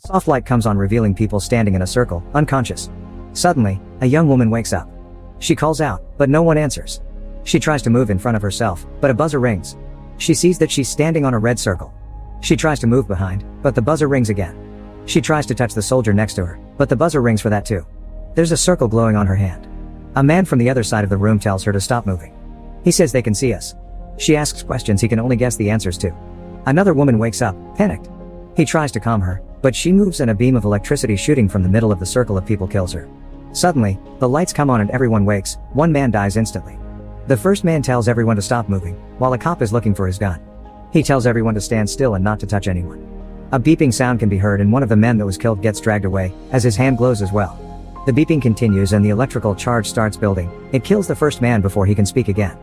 Soft light comes on, revealing people standing in a circle, unconscious. Suddenly, a young woman wakes up. She calls out, but no one answers. She tries to move in front of herself, but a buzzer rings. She sees that she's standing on a red circle. She tries to move behind, but the buzzer rings again. She tries to touch the soldier next to her, but the buzzer rings for that too. There's a circle glowing on her hand. A man from the other side of the room tells her to stop moving. He says they can see us. She asks questions he can only guess the answers to. Another woman wakes up, panicked. He tries to calm her, but she moves and a beam of electricity shooting from the middle of the circle of people kills her. Suddenly, the lights come on and everyone wakes. One man dies instantly. The first man tells everyone to stop moving, while a cop is looking for his gun. He tells everyone to stand still and not to touch anyone. A beeping sound can be heard and one of the men that was killed gets dragged away, as his hand glows as well. The beeping continues and the electrical charge starts building. It kills the first man before he can speak again.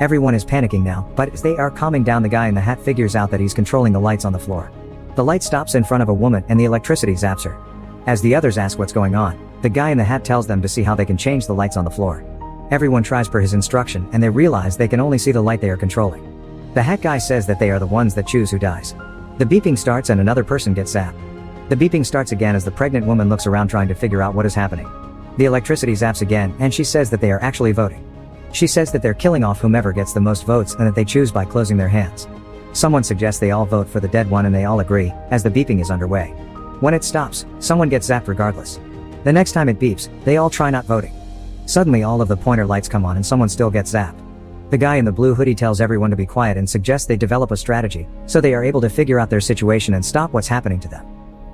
Everyone is panicking now, but as they are calming down, the guy in the hat figures out that he's controlling the lights on the floor. The light stops in front of a woman and the electricity zaps her. As the others ask what's going on, the guy in the hat tells them to see how they can change the lights on the floor. Everyone tries per his instruction and they realize they can only see the light they are controlling. The hat guy says that they are the ones that choose who dies. The beeping starts and another person gets zapped. The beeping starts again as the pregnant woman looks around trying to figure out what is happening. The electricity zaps again and she says that they are actually voting. She says that they're killing off whomever gets the most votes and that they choose by closing their hands. Someone suggests they all vote for the dead one and they all agree, as the beeping is underway. When it stops, someone gets zapped regardless. The next time it beeps, they all try not voting. Suddenly all of the pointer lights come on and someone still gets zapped. The guy in the blue hoodie tells everyone to be quiet and suggests they develop a strategy, so they are able to figure out their situation and stop what's happening to them.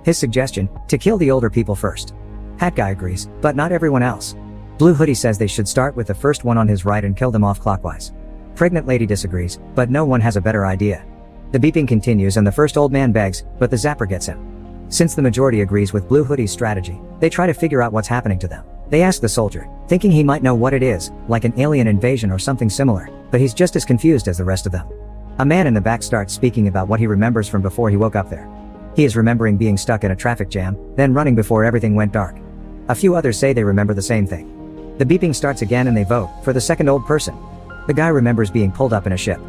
His suggestion, to kill the older people first. Hat guy agrees, but not everyone else. Blue hoodie says they should start with the first one on his right and kill them off clockwise. Pregnant lady disagrees, but no one has a better idea. The beeping continues and the first old man begs, but the zapper gets him. Since the majority agrees with Blue Hoodie's strategy, they try to figure out what's happening to them. They ask the soldier, thinking he might know what it is, like an alien invasion or something similar, but he's just as confused as the rest of them. A man in the back starts speaking about what he remembers from before he woke up there. He is remembering being stuck in a traffic jam, then running before everything went dark. A few others say they remember the same thing. The beeping starts again and they vote for the second old person. The guy remembers being pulled up in a ship.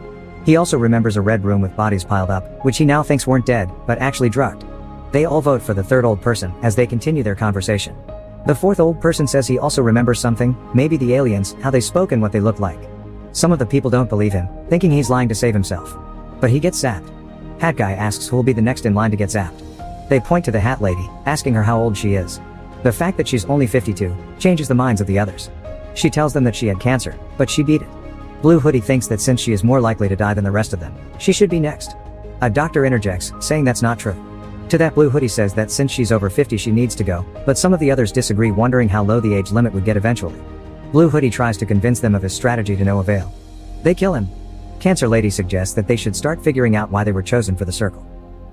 He also remembers a red room with bodies piled up, which he now thinks weren't dead, but actually drugged. They all vote for the third old person, as they continue their conversation. The fourth old person says he also remembers something, maybe the aliens, how they spoke and what they looked like. Some of the people don't believe him, thinking he's lying to save himself. But he gets zapped. Hat guy asks who will be the next in line to get zapped. They point to the hat lady, asking her how old she is. The fact that she's only 52 changes the minds of the others. She tells them that she had cancer, but she beat it. Blue Hoodie thinks that since she is more likely to die than the rest of them, she should be next. A doctor interjects, saying that's not true. To that, Blue Hoodie says that since she's over 50 she needs to go, but some of the others disagree, wondering how low the age limit would get eventually. Blue Hoodie tries to convince them of his strategy to no avail. They kill him. Cancer Lady suggests that they should start figuring out why they were chosen for the circle.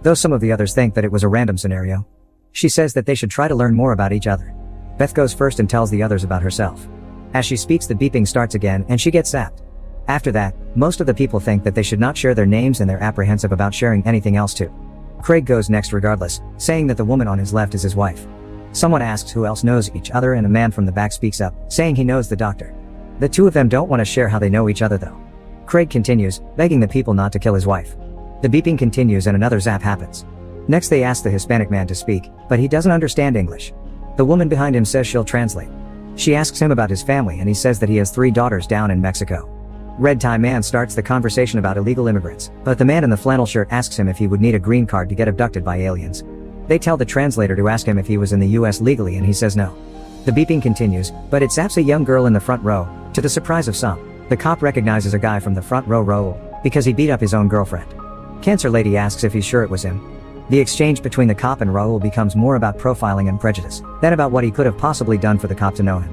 Though some of the others think that it was a random scenario. She says that they should try to learn more about each other. Beth goes first and tells the others about herself. As she speaks, the beeping starts again and she gets zapped. After that, most of the people think that they should not share their names and they're apprehensive about sharing anything else too. Craig goes next regardless, saying that the woman on his left is his wife. Someone asks who else knows each other and a man from the back speaks up, saying he knows the doctor. The two of them don't want to share how they know each other though. Craig continues, begging the people not to kill his wife. The beeping continues and another zap happens. Next they ask the Hispanic man to speak, but he doesn't understand English. The woman behind him says she'll translate. She asks him about his family and he says that he has 3 daughters down in Mexico. Red tie man starts the conversation about illegal immigrants, but the man in the flannel shirt asks him if he would need a green card to get abducted by aliens. They tell the translator to ask him if he was in the US legally and he says no. The beeping continues, but it zaps a young girl in the front row. To the surprise of some, the cop recognizes a guy from the front row, Raul, because he beat up his own girlfriend. Cancer Lady asks if he's sure it was him. The exchange between the cop and Raul becomes more about profiling and prejudice than about what he could have possibly done for the cop to know him.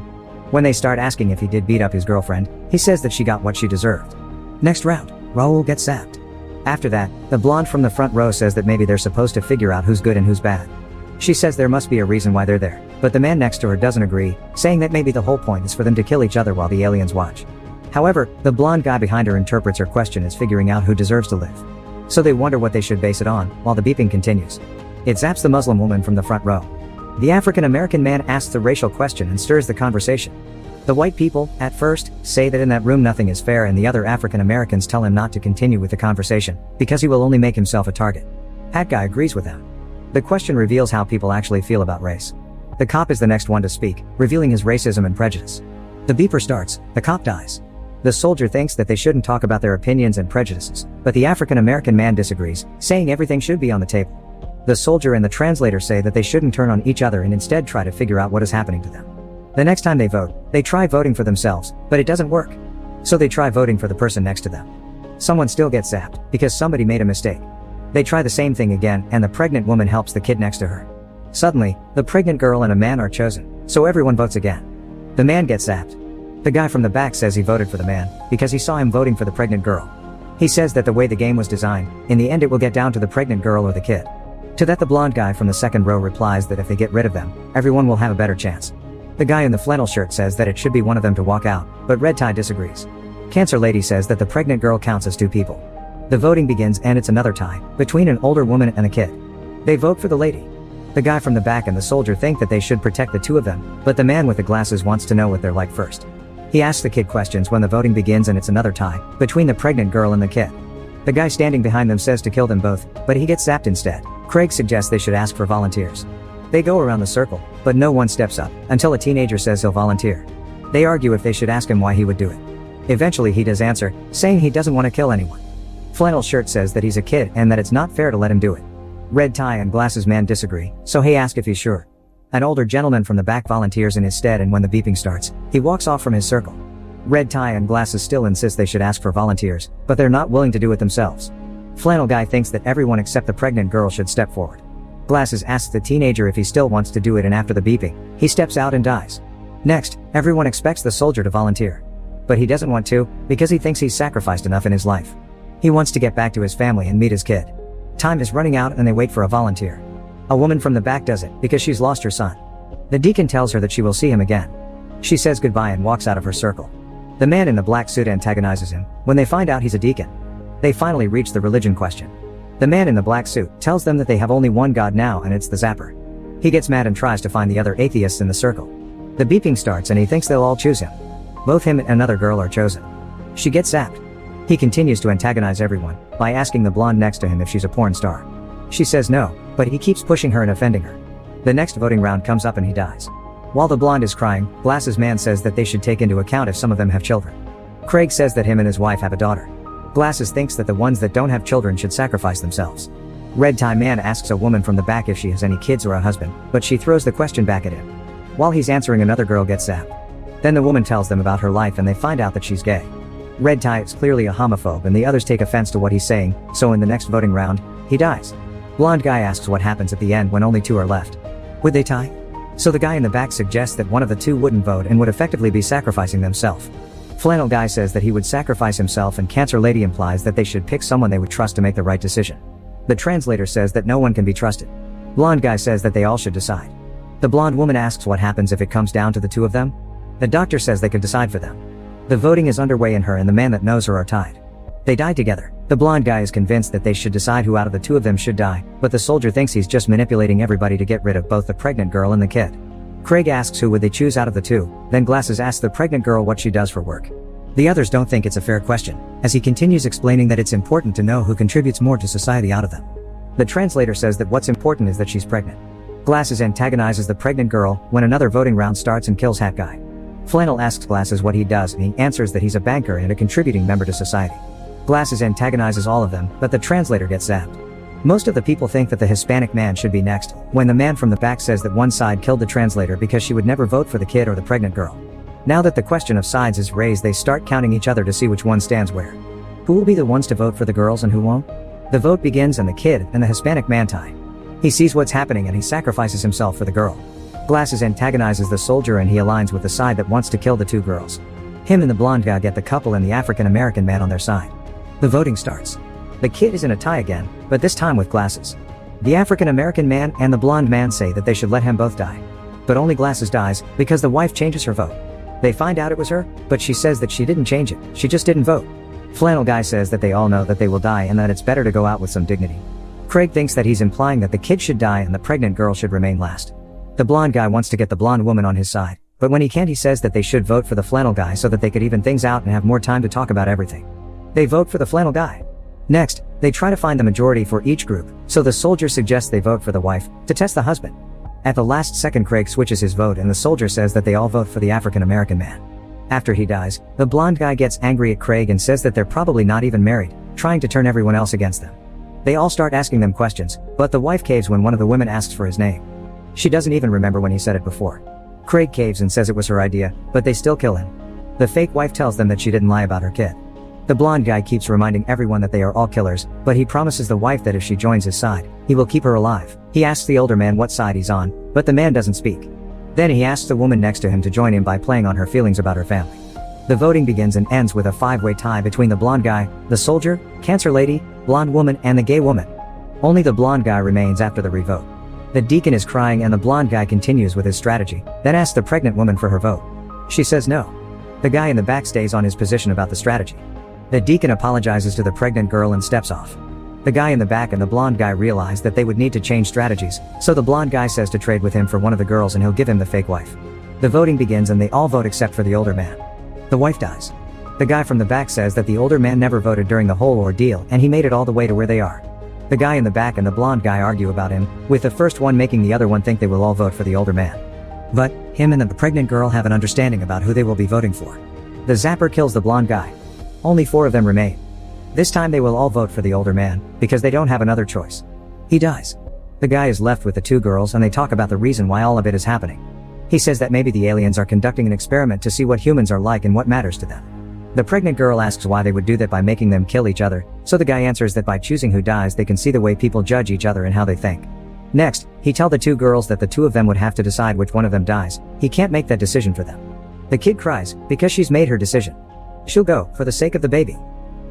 When they start asking if he did beat up his girlfriend, he says that she got what she deserved. Next round, Raul gets zapped. After that, the blonde from the front row says that maybe they're supposed to figure out who's good and who's bad. She says there must be a reason why they're there, but the man next to her doesn't agree, saying that maybe the whole point is for them to kill each other while the aliens watch. However, the blonde guy behind her interprets her question as figuring out who deserves to live. So they wonder what they should base it on, while the beeping continues. It zaps the Muslim woman from the front row. The African American man asks the racial question and stirs the conversation. The white people, at first, say that in that room nothing is fair and the other African Americans tell him not to continue with the conversation, because he will only make himself a target. Hat guy agrees with them. The question reveals how people actually feel about race. The cop is the next one to speak, revealing his racism and prejudice. The beeper starts, the cop dies. The soldier thinks that they shouldn't talk about their opinions and prejudices, but the African American man disagrees, saying everything should be on the table. The soldier and the translator say that they shouldn't turn on each other and instead try to figure out what is happening to them. The next time they vote, they try voting for themselves, but it doesn't work. So they try voting for the person next to them. Someone still gets zapped, because somebody made a mistake. They try the same thing again, and the pregnant woman helps the kid next to her. Suddenly, the pregnant girl and a man are chosen, so everyone votes again. The man gets zapped. The guy from the back says he voted for the man, because he saw him voting for the pregnant girl. He says that the way the game was designed, in the end it will get down to the pregnant girl or the kid. To that the blonde guy from the second row replies that if they get rid of them, everyone will have a better chance. The guy in the flannel shirt says that it should be one of them to walk out, but Red Tie disagrees. Cancer Lady says that the pregnant girl counts as two people. The voting begins and it's another tie, between an older woman and a kid. They vote for the lady. The guy from the back and the soldier think that they should protect the two of them, but the man with the glasses wants to know what they're like first. He asks the kid questions when the voting begins and it's another tie, between the pregnant girl and the kid. The guy standing behind them says to kill them both, but he gets zapped instead. Craig suggests they should ask for volunteers. They go around the circle, but no one steps up, until a teenager says he'll volunteer. They argue if they should ask him why he would do it. Eventually he does answer, saying he doesn't want to kill anyone. Flannel Shirt says that he's a kid and that it's not fair to let him do it. Red Tie and Glasses Man disagree, so he asks if he's sure. An older gentleman from the back volunteers in his stead, and when the beeping starts, he walks off from his circle. Red Tie and Glasses still insist they should ask for volunteers, but they're not willing to do it themselves. Flannel Guy thinks that everyone except the pregnant girl should step forward. Glasses asks the teenager if he still wants to do it, and after the beeping, he steps out and dies. Next, everyone expects the soldier to volunteer. But he doesn't want to, because he thinks he's sacrificed enough in his life. He wants to get back to his family and meet his kid. Time is running out and they wait for a volunteer. A woman from the back does it, because she's lost her son. The deacon tells her that she will see him again. She says goodbye and walks out of her circle. The man in the black suit antagonizes him, when they find out he's a deacon. They finally reach the religion question. The man in the black suit tells them that they have only one God now, and it's the Zapper. He gets mad and tries to find the other atheists in the circle. The beeping starts and he thinks they'll all choose him. Both him and another girl are chosen. She gets zapped. He continues to antagonize everyone, by asking the blonde next to him if she's a porn star. She says no, but he keeps pushing her and offending her. The next voting round comes up and he dies. While the blonde is crying, Glasses Man says that they should take into account if some of them have children. Craig says that him and his wife have a daughter. Glasses thinks that the ones that don't have children should sacrifice themselves. Red Tie Man asks a woman from the back if she has any kids or a husband, but she throws the question back at him. While he's answering, another girl gets zapped. Then the woman tells them about her life and they find out that she's gay. Red Tie is clearly a homophobe and the others take offense to what he's saying, so in the next voting round, he dies. Blonde Guy asks what happens at the end when only two are left. Would they tie? So the guy in the back suggests that one of the two wouldn't vote and would effectively be sacrificing themselves. Flannel Guy says that he would sacrifice himself, and Cancer Lady implies that they should pick someone they would trust to make the right decision. The translator says that no one can be trusted. Blonde Guy says that they all should decide. The blonde woman asks what happens if it comes down to the two of them. The doctor says they could decide for them. The voting is underway and her and the man that knows her are tied. They die together. The blonde guy is convinced that they should decide who out of the two of them should die, but the soldier thinks he's just manipulating everybody to get rid of both the pregnant girl and the kid. Craig asks who would they choose out of the two, then Glasses asks the pregnant girl what she does for work. The others don't think it's a fair question, as he continues explaining that it's important to know who contributes more to society out of them. The translator says that what's important is that she's pregnant. Glasses antagonizes the pregnant girl when another voting round starts and kills Hat Guy. Flannel asks Glasses what he does and he answers that he's a banker and a contributing member to society. Glasses antagonizes all of them, but the translator gets zapped. Most of the people think that the Hispanic man should be next, when the man from the back says that one side killed the translator because she would never vote for the kid or the pregnant girl. Now that the question of sides is raised, they start counting each other to see which one stands where. Who will be the ones to vote for the girls and who won't? The vote begins and the kid and the Hispanic man tie. He sees what's happening and he sacrifices himself for the girl. Glasses antagonizes the soldier and he aligns with the side that wants to kill the two girls. Him and the blonde guy get the couple and the African American man on their side. The voting starts. The kid is in a tie again, but this time with Glasses. The African American man and the blonde man say that they should let him both die. But only Glasses dies, because the wife changes her vote. They find out it was her, but she says that she didn't change it, she just didn't vote. Flannel Guy says that they all know that they will die and that it's better to go out with some dignity. Craig thinks that he's implying that the kid should die and the pregnant girl should remain last. The blonde guy wants to get the blonde woman on his side, but when he can't, he says that they should vote for the flannel guy so that they could even things out and have more time to talk about everything. They vote for the flannel guy. Next, They try to find the majority for each group, so the soldier suggests they vote for the wife, to test the husband. At the last second Craig switches his vote and the soldier says that they all vote for the African American man. After he dies, the blonde guy gets angry at Craig and says that they're probably not even married, trying to turn everyone else against them. They all start asking them questions, but the wife caves when one of the women asks for his name. She doesn't even remember when he said it before. Craig caves and says it was her idea, but they still kill him. The fake wife tells them that she didn't lie about her kid. The blonde guy keeps reminding everyone that they are all killers, but he promises the wife that if she joins his side, he will keep her alive. He asks the older man what side he's on, but the man doesn't speak. Then he asks the woman next to him to join him by playing on her feelings about her family. The voting begins and ends with a 5-way tie between the blonde guy, the soldier, cancer lady, blonde woman, and the gay woman. Only the blonde guy remains after the revote. The deacon is crying and the blonde guy continues with his strategy, then asks the pregnant woman for her vote. She says no. The guy in the back stays on his position about the strategy. The deacon apologizes to the pregnant girl and steps off. The guy in the back and the blonde guy realize that they would need to change strategies, so the blonde guy says to trade with him for one of the girls and he'll give him the fake wife. The voting begins and they all vote except for the older man. The wife dies. The guy from the back says that the older man never voted during the whole ordeal and he made it all the way to where they are. The guy in the back and the blonde guy argue about him, with the first one making the other one think they will all vote for the older man. But, him and the pregnant girl have an understanding about who they will be voting for. The zapper kills the blonde guy. Only 4 of them remain. This time they will all vote for the older man, because they don't have another choice. He dies. The guy is left with the 2 girls and they talk about the reason why all of it is happening. He says that maybe the aliens are conducting an experiment to see what humans are like and what matters to them. The pregnant girl asks why they would do that by making them kill each other, so the guy answers that by choosing who dies they can see the way people judge each other and how they think. Next, he tells the 2 girls that the 2 of them would have to decide which one of them dies. He can't make that decision for them. The kid cries, because she's made her decision. She'll go, for the sake of the baby.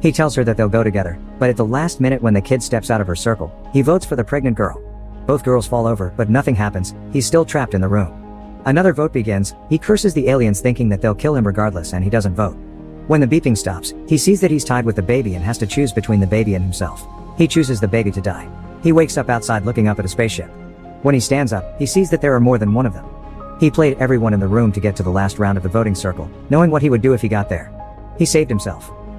He tells her that they'll go together, but at the last minute when the kid steps out of her circle, he votes for the pregnant girl. Both girls fall over, but nothing happens. He's still trapped in the room. Another vote begins. He curses the aliens thinking that they'll kill him regardless and he doesn't vote. When the beeping stops, he sees that he's tied with the baby and has to choose between the baby and himself. He chooses the baby to die. He wakes up outside looking up at a spaceship. When he stands up, he sees that there are more than one of them. He played everyone in the room to get to the last round of the voting circle, knowing what he would do if he got there. He saved himself.